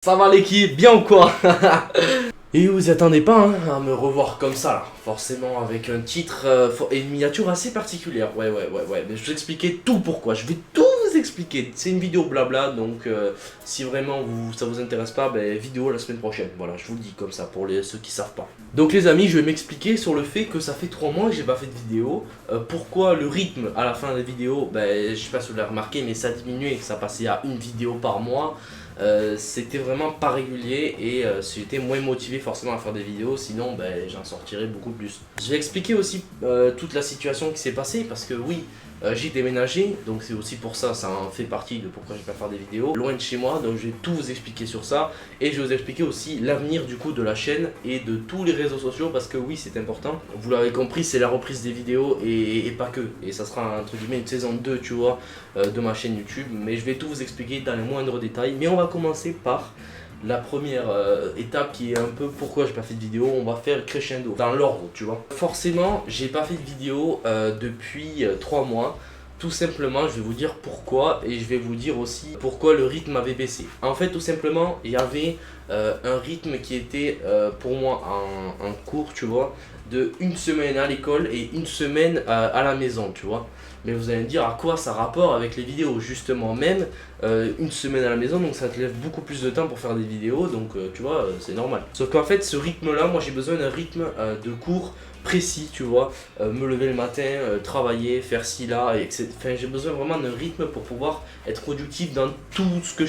Ça va l'équipe, bien ou quoi? Et vous attendez pas à me revoir comme ça là, forcément avec un titre et une miniature assez particulière. Ouais, mais je vais vous expliquer tout pourquoi, je vais tout vous expliquer. C'est une vidéo blabla, donc si vraiment ça vous intéresse pas, vidéo la semaine prochaine. Voilà, je vous le dis comme ça pour ceux qui savent pas. Donc les amis, je vais m'expliquer sur le fait que ça fait 3 mois que j'ai pas fait de vidéo. Pourquoi le rythme à la fin des vidéos, je sais pas si vous l'avez remarqué, mais ça a diminué, ça passait à une vidéo par mois. C'était vraiment pas régulier et j'étais moins motivé forcément à faire des vidéos, sinon j'en sortirais beaucoup plus. Je vais expliquer aussi toute la situation qui s'est passée parce que oui, j'ai déménagé, donc c'est aussi pour ça, ça en fait partie de pourquoi je vais pas faire des vidéos loin de chez moi, donc je vais tout vous expliquer sur ça et je vais vous expliquer aussi l'avenir du coup de la chaîne et de tous les réseaux sociaux parce que oui, c'est important. Vous l'avez compris, c'est la reprise des vidéos et pas que, et ça sera entre guillemets une saison 2 tu vois de ma chaîne YouTube, mais je vais tout vous expliquer dans les moindres détails. Mais on va commencer par la première étape qui est un peu pourquoi j'ai pas fait de vidéo. On va faire crescendo dans l'ordre, tu vois. Forcément, j'ai pas fait de vidéo depuis 3 mois. Tout simplement, je vais vous dire pourquoi et je vais vous dire aussi pourquoi le rythme avait baissé. En fait, tout simplement, il y avait un rythme qui était pour moi en cours, tu vois, de une semaine à l'école et une semaine à la maison, tu vois. Mais vous allez me dire à quoi ça rapport avec les vidéos, justement même une semaine à la maison, donc ça te lève beaucoup plus de temps pour faire des vidéos, donc tu vois, c'est normal. Sauf qu'en fait ce rythme là, moi j'ai besoin d'un rythme de cours précis, tu vois, me lever le matin, travailler, faire ci là, etc. Enfin, j'ai besoin vraiment d'un rythme pour pouvoir être productif dans tout ce que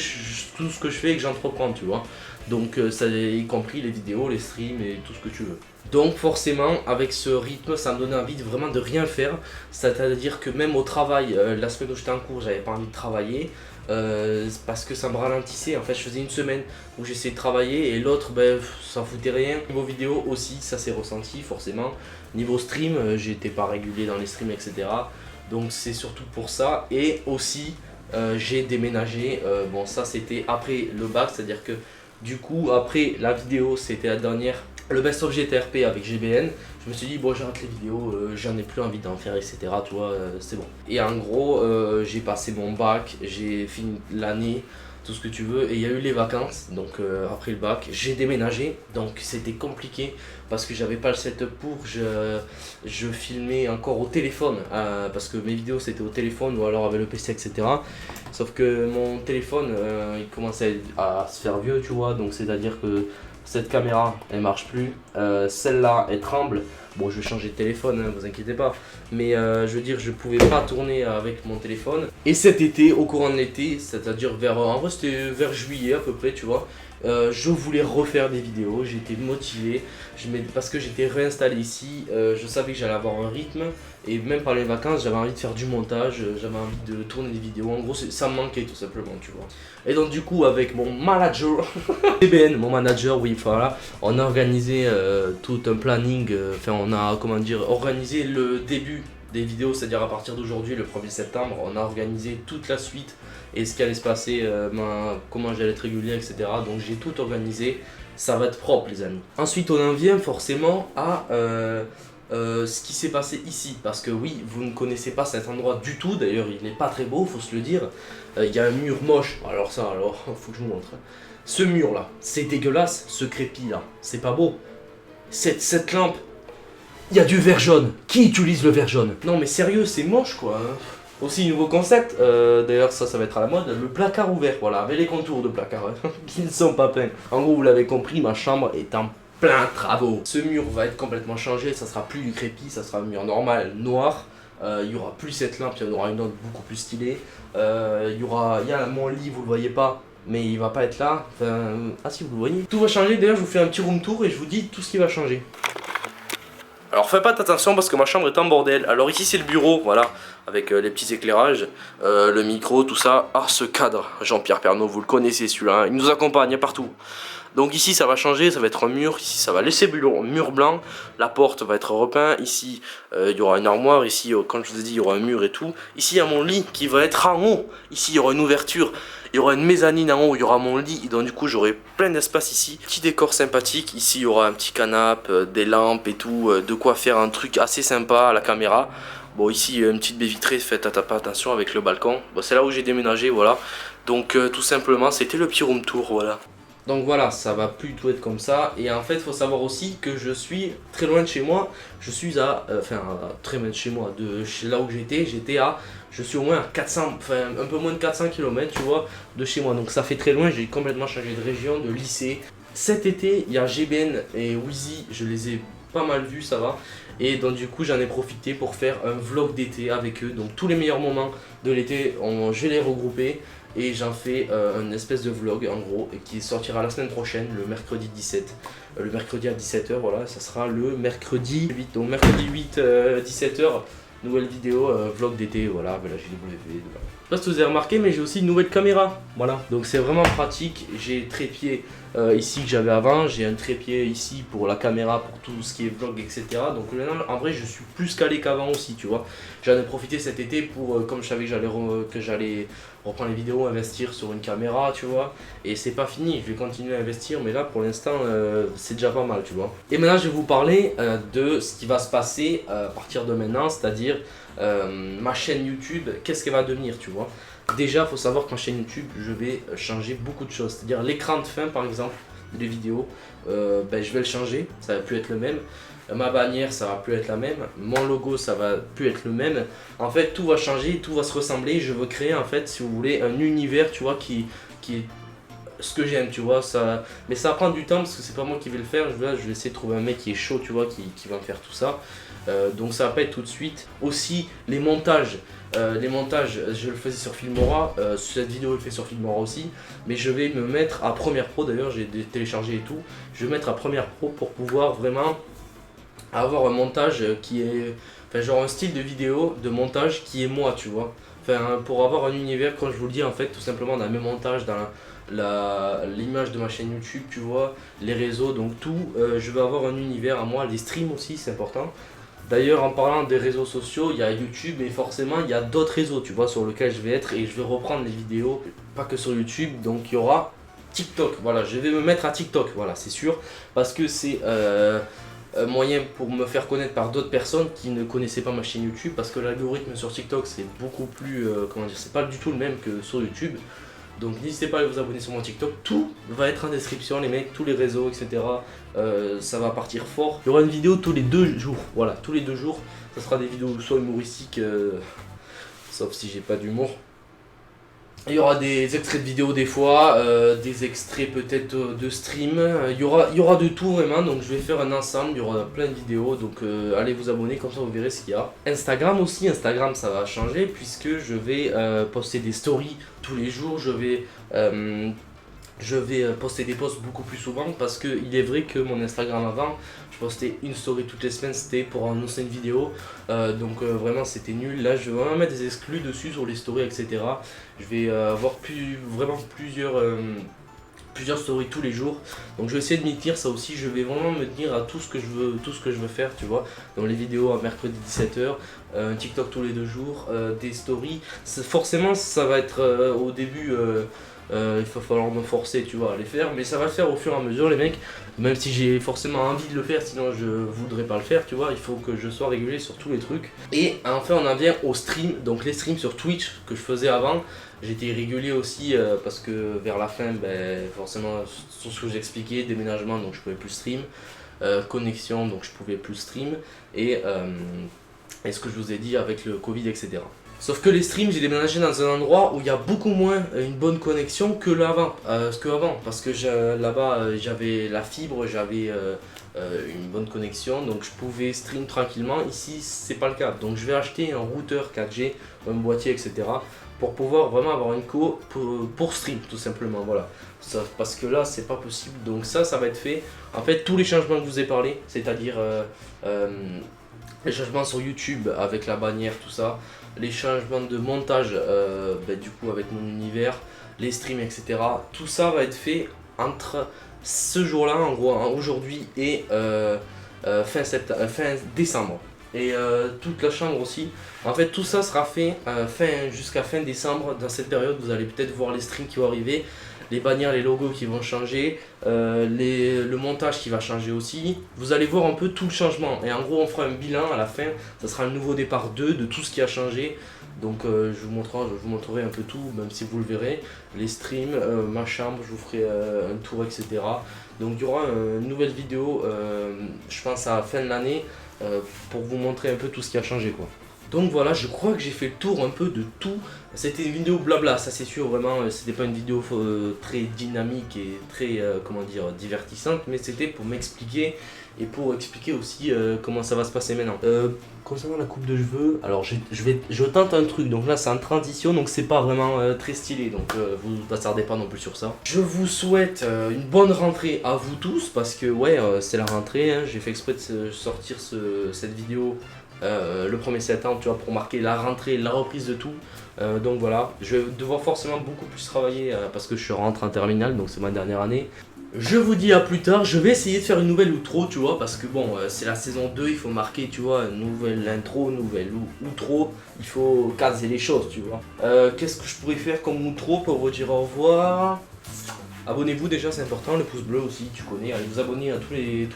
je fais et que j'entreprends, tu vois. Donc ça y compris les vidéos, les streams et tout ce que tu veux. Donc forcément avec ce rythme ça me donnait envie vraiment de rien faire. C'est-à-dire que même au travail, la semaine où j'étais en cours j'avais pas envie de travailler. Parce que ça me ralentissait. En fait je faisais une semaine où j'essayais de travailler et l'autre ça foutait rien. Niveau vidéo aussi ça s'est ressenti forcément. Niveau stream j'étais pas régulier dans les streams, etc. Donc c'est surtout pour ça. Et aussi j'ai déménagé. Bon ça c'était après le bac, c'est à dire que du coup après la vidéo c'était la dernière, le best-of GTRP avec GBN. Je me suis dit bon j'arrête les vidéos, j'en ai plus envie d'en faire, etc. Tu vois, c'est bon. Et en gros j'ai passé mon bac, j'ai fini l'année, tout ce que tu veux, et il y a eu les vacances. Donc après le bac j'ai déménagé, donc c'était compliqué parce que j'avais pas le setup pour. Je filmais encore au téléphone parce que mes vidéos c'était au téléphone ou alors avec le PC, etc. Sauf que mon téléphone il commençait à se faire vieux, tu vois, donc c'est à dire que cette caméra elle marche plus, celle-là elle tremble. Bon je vais changer de téléphone, vous inquiétez pas, mais je veux dire je pouvais pas tourner avec mon téléphone. Et cet été, au courant de l'été, c'est à dire en vrai c'était vers juillet à peu près, tu vois, je voulais refaire des vidéos, j'étais motivé, parce que j'étais réinstallé ici, je savais que j'allais avoir un rythme. Et même par les vacances, j'avais envie de faire du montage, j'avais envie de tourner des vidéos. En gros, ça me manquait tout simplement, tu vois. Et donc du coup, avec mon manager, BBN, mon manager, oui, voilà, on a organisé tout un planning, on a, comment dire, organisé le début des vidéos, c'est-à-dire à partir d'aujourd'hui, le 1er septembre, on a organisé toute la suite et ce qui allait se passer, comment j'allais être régulier, etc. Donc j'ai tout organisé, ça va être propre les amis. Ensuite, on en vient forcément à ce qui s'est passé ici, parce que oui, vous ne connaissez pas cet endroit du tout, d'ailleurs il n'est pas très beau, faut se le dire. Il y a un mur moche, alors faut que je vous montre. Ce mur là, c'est dégueulasse, ce crépi là, c'est pas beau. Cette lampe, il y a du vert jaune, qui utilise le vert jaune? Non mais sérieux, c'est moche quoi. Aussi nouveau concept, d'ailleurs ça va être à la mode, le placard ouvert, voilà, avec les contours de placard, qui ne sont pas peints. En gros vous l'avez compris, ma chambre est en plein travaux. Ce mur va être complètement changé, ça sera plus du crépi, ça sera un mur normal, noir. Il y aura plus cette lampe, il y en aura une autre beaucoup plus stylée. Il y a mon lit, vous le voyez pas, mais il va pas être là. Enfin, ah si vous le voyez. Tout va changer, d'ailleurs je vous fais un petit room tour et je vous dis tout ce qui va changer. Alors faites pas attention parce que ma chambre est en bordel. Alors ici c'est le bureau, voilà, avec les petits éclairages, le micro, tout ça. Ah ce cadre, Jean-Pierre Pernaut, vous le connaissez celui-là, hein, il nous accompagne partout. Donc ici ça va changer, ça va être un mur, ici ça va laisser mur blanc, la porte va être repeinte, ici il y aura une armoire, ici comme je vous ai dit il y aura un mur et tout. Ici il y a mon lit qui va être en haut, ici il y aura une ouverture, il y aura une mezzanine en haut, il y aura mon lit, donc du coup j'aurai plein d'espace ici. Petit décor sympathique, ici il y aura un petit canapé, des lampes et tout, de quoi faire un truc assez sympa à la caméra. Bon ici une petite baie vitrée, faites attention avec le balcon, bon, c'est là où j'ai déménagé, voilà. Donc tout simplement c'était le petit room tour, voilà. Donc voilà, ça va plus tout être comme ça. Et en fait, il faut savoir aussi que je suis très loin de chez moi. Je suis très loin de chez moi, de chez là où je suis au moins à 400, enfin un peu moins de 400 km, tu vois, de chez moi. Donc ça fait très loin, j'ai complètement changé de région, de lycée. Cet été, il y a GBN et Wheezy, je les ai pas mal vus, ça va. Et donc du coup, j'en ai profité pour faire un vlog d'été avec eux. Donc tous les meilleurs moments de l'été, je vais les regrouper. Et j'en fais un espèce de vlog en gros qui sortira la semaine prochaine, le mercredi 17. Le mercredi à 17h, voilà, ça sera le mercredi 8. Donc mercredi 8, 17h, nouvelle vidéo, vlog d'été, voilà, la JW. Voilà. Je sais pas si vous avez remarqué, mais j'ai aussi une nouvelle caméra. Voilà, donc c'est vraiment pratique. J'ai trépied ici que j'avais avant, j'ai un trépied ici pour la caméra, pour tout ce qui est vlog, etc. Donc maintenant, en vrai, je suis plus calé qu'avant aussi, tu vois. J'en ai profité cet été pour, comme je savais que j'allais reprendre les vidéos, investir sur une caméra, tu vois. Et c'est pas fini, je vais continuer à investir, mais là, pour l'instant, c'est déjà pas mal, tu vois. Et maintenant, je vais vous parler de ce qui va se passer à partir de maintenant, c'est-à-dire ma chaîne YouTube, qu'est-ce qu'elle va devenir, tu vois. Déjà, il faut savoir que ma chaîne YouTube, je vais changer beaucoup de choses. C'est-à-dire l'écran de fin, par exemple, des vidéos, je vais le changer, ça va plus être le même. Ma bannière, ça va plus être la même. Mon logo, ça va plus être le même. En fait, tout va changer, tout va se ressembler. Je veux créer, en fait, si vous voulez, un univers, tu vois, qui est ce que j'aime, tu vois. Ça... Mais ça va prendre du temps parce que c'est pas moi qui vais le faire. Je vais essayer de trouver un mec qui est chaud, tu vois, qui va me faire tout ça. Donc ça va pas être tout de suite. Aussi, les montages, je le faisais sur Filmora, cette vidéo je le fais sur Filmora aussi, mais je vais me mettre à Premiere Pro, d'ailleurs j'ai téléchargé et tout, je vais mettre à Premiere Pro pour pouvoir vraiment avoir un montage qui est, enfin genre un style de vidéo, de montage qui est moi, tu vois, enfin pour avoir un univers, quand je vous le dis en fait, tout simplement dans le même montage, dans l'image de ma chaîne YouTube, tu vois, les réseaux, donc tout, je vais avoir un univers à moi, les streams aussi c'est important. D'ailleurs, en parlant des réseaux sociaux, il y a YouTube et forcément il y a d'autres réseaux, tu vois, sur lesquels je vais être et je vais reprendre les vidéos, pas que sur YouTube, donc il y aura TikTok, voilà, je vais me mettre à TikTok, voilà, c'est sûr, parce que c'est un moyen pour me faire connaître par d'autres personnes qui ne connaissaient pas ma chaîne YouTube, parce que l'algorithme sur TikTok c'est beaucoup plus, comment dire, c'est pas du tout le même que sur YouTube. Donc n'hésitez pas à vous abonner sur mon TikTok, tout va être en description les mecs, tous les réseaux, etc. Ça va partir fort. Il y aura une vidéo tous les 2 jours, voilà, tous les 2 jours. Ça sera des vidéos soit humoristiques, sauf si j'ai pas d'humour. Il y aura des extraits de vidéos des fois, des extraits peut-être de stream. Il y aura de tout vraiment, donc je vais faire un ensemble, il y aura plein de vidéos, donc allez vous abonner, comme ça vous verrez ce qu'il y a. Instagram aussi, Instagram ça va changer puisque je vais poster des stories tous les jours, je vais poster des posts beaucoup plus souvent parce que il est vrai que mon Instagram avant, je postais une story toutes les semaines, c'était pour annoncer une vidéo, donc vraiment c'était nul. Là je vais vraiment mettre des exclus dessus sur les stories, etc. Je vais avoir vraiment plusieurs stories tous les jours, donc je vais essayer de m'y tenir. Ça aussi, je vais vraiment me tenir à tout ce que je veux faire, tu vois, dans les vidéos à mercredi 17h, un TikTok tous les 2 jours, des stories. Forcément ça va être au début, il va falloir me forcer, tu vois, à les faire, mais ça va le faire au fur et à mesure les mecs, même si j'ai forcément envie de le faire, sinon je voudrais pas le faire, tu vois. Il faut que je sois régulier sur tous les trucs. Et enfin on en vient au stream, donc les streams sur Twitch que je faisais avant. J'étais irrégulier aussi parce que vers la fin, forcément, sur ce que j'expliquais, déménagement, donc je pouvais plus stream, connexion, donc je pouvais plus stream, et ce que je vous ai dit avec le Covid, etc. Sauf que les streams, j'ai déménagé dans un endroit où il y a beaucoup moins une bonne connexion que avant, parce que là-bas j'avais la fibre, j'avais une bonne connexion, donc je pouvais stream tranquillement. Ici c'est pas le cas, donc je vais acheter un routeur 4G, un boîtier, etc. pour pouvoir vraiment avoir une co pour stream tout simplement, voilà. Parce que là c'est pas possible, donc ça va être fait. En fait tous les changements que je vous ai parlé, c'est-à-dire les changements sur YouTube avec la bannière, tout ça, les changements de montage du coup avec mon univers, les streams, etc. Tout ça va être fait entre ce jour-là, en gros, hein, aujourd'hui et fin décembre. Et toute la chambre aussi. En fait, tout ça sera fait jusqu'à fin décembre. Dans cette période, vous allez peut-être voir les streams qui vont arriver, les bannières, les logos qui vont changer, le montage qui va changer aussi. Vous allez voir un peu tout le changement. Et en gros, on fera un bilan à la fin. Ça sera le nouveau départ 2 de tout ce qui a changé. Donc je vous montrerai un peu tout, même si vous le verrez, les streams, ma chambre, je vous ferai un tour, etc. Donc il y aura une nouvelle vidéo, je pense à la fin de l'année, pour vous montrer un peu tout ce qui a changé, quoi. Donc voilà, je crois que j'ai fait le tour un peu de tout. C'était une vidéo blabla, ça c'est sûr, vraiment, c'était pas une vidéo très dynamique et très, comment dire, divertissante, mais c'était pour m'expliquer et pour expliquer aussi comment ça va se passer maintenant. Concernant la coupe de cheveux, alors je tente un truc, donc là c'est en transition, donc c'est pas vraiment très stylé, donc vous attardez pas non plus sur ça. Je vous souhaite une bonne rentrée à vous tous, parce que ouais, c'est la rentrée, hein, j'ai fait exprès de sortir cette vidéo le 1er septembre, tu vois, pour marquer la rentrée, la reprise de tout. Donc voilà, je vais devoir forcément beaucoup plus travailler parce que je rentre en terminale, donc c'est ma dernière année. Je vous dis à plus tard, je vais essayer de faire une nouvelle outro, tu vois, parce que bon, c'est la saison 2, il faut marquer, tu vois, une nouvelle intro, nouvelle outro, il faut caser les choses, tu vois. Qu'est-ce que je pourrais faire comme outro pour vous dire au revoir? Abonnez-vous déjà, c'est important, le pouce bleu aussi, tu connais, allez vous abonner à tous les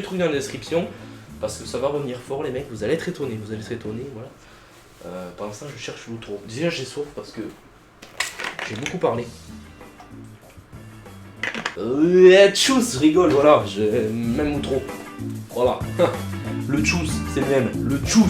trucs dans la description. Parce que ça va revenir fort les mecs, vous allez être étonnés, voilà. Pendant ça je cherche l'outro. Déjà j'ai soif parce que j'ai beaucoup parlé. Tchous, je rigole, voilà, même outro. Voilà. Le tchous, c'est le même. Le tchous.